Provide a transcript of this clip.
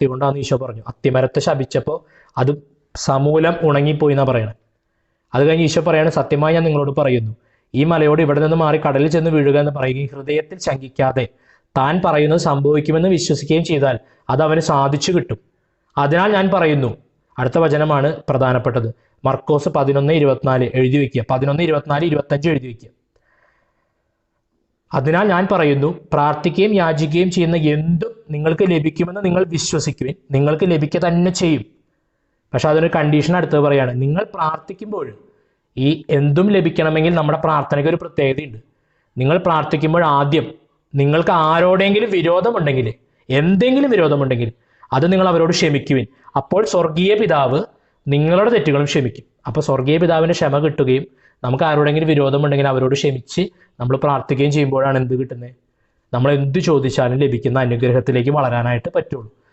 ശക്തി കൊണ്ടാന്ന് ഈശോ പറഞ്ഞു. അത്തിമരത്തെ ശപിച്ചപ്പോൾ അത് സമൂലം ഉണങ്ങിപ്പോയി എന്നാണ് പറയണത്. അത് കഴിഞ്ഞ് ഈശോ പറയാണ്, സത്യമായി ഞാൻ നിങ്ങളോട് പറയുന്നു, ഈ മലയോട് ഇവിടെ നിന്ന് മാറി കടലിൽ ചെന്ന് വീഴുക എന്ന് പറയുകയും ഹൃദയത്തിൽ ശങ്കിക്കാതെ താൻ പറയുന്നത് സംഭവിക്കുമെന്ന് വിശ്വസിക്കുകയും ചെയ്താൽ അത് അവന് സാധിച്ചു കിട്ടും. അതിനാൽ ഞാൻ പറയുന്നു, അടുത്ത വചനമാണ് പ്രധാനപ്പെട്ടത്. മർക്കോസ് 11:24 എഴുതി വയ്ക്കുക. 11:24-25 എഴുതി വയ്ക്കുക. അതിനാൽ ഞാൻ പറയുന്നു, പ്രാർത്ഥിക്കുകയും യാചിക്കുകയും ചെയ്യുന്ന എന്തും നിങ്ങൾക്ക് ലഭിക്കുമെന്ന് നിങ്ങൾ വിശ്വസിക്കുവിൻ, നിങ്ങൾക്ക് ലഭിക്കുക തന്നെ ചെയ്യും. പക്ഷെ അതൊരു കണ്ടീഷൻ അടുത്ത് പറയാണ്. നിങ്ങൾ പ്രാർത്ഥിക്കുമ്പോൾ ഈ എന്തും ലഭിക്കണമെങ്കിൽ നമ്മുടെ പ്രാർത്ഥനയ്ക്ക് ഒരു പ്രത്യേകതയുണ്ട്. നിങ്ങൾ പ്രാർത്ഥിക്കുമ്പോൾ ആദ്യം നിങ്ങൾക്ക് ആരോടെങ്കിലും വിരോധമുണ്ടെങ്കിൽ, എന്തെങ്കിലും വിരോധമുണ്ടെങ്കിൽ അത് നിങ്ങൾ അവരോട് ക്ഷമിക്കുവിൻ. അപ്പോൾ സ്വർഗീയ പിതാവ് നിങ്ങളുടെ തെറ്റുകളും ക്ഷമിക്കും. അപ്പോൾ സ്വർഗീയ പിതാവിൻ്റെ ക്ഷമ കിട്ടുകയും നമുക്ക് ആരോടെങ്കിലും വിരോധമുണ്ടെങ്കിൽ അവരോട് ക്ഷമിച്ച് നമ്മൾ പ്രാർത്ഥിക്കുകയും ചെയ്യുമ്പോഴാണ് എന്ത് കിട്ടുന്നത്? നമ്മൾ എന്ത് ചോദിച്ചാലും ലഭിക്കുന്ന അനുഗ്രഹത്തിലേക്ക് വളരാനായിട്ട് പറ്റുള്ളൂ.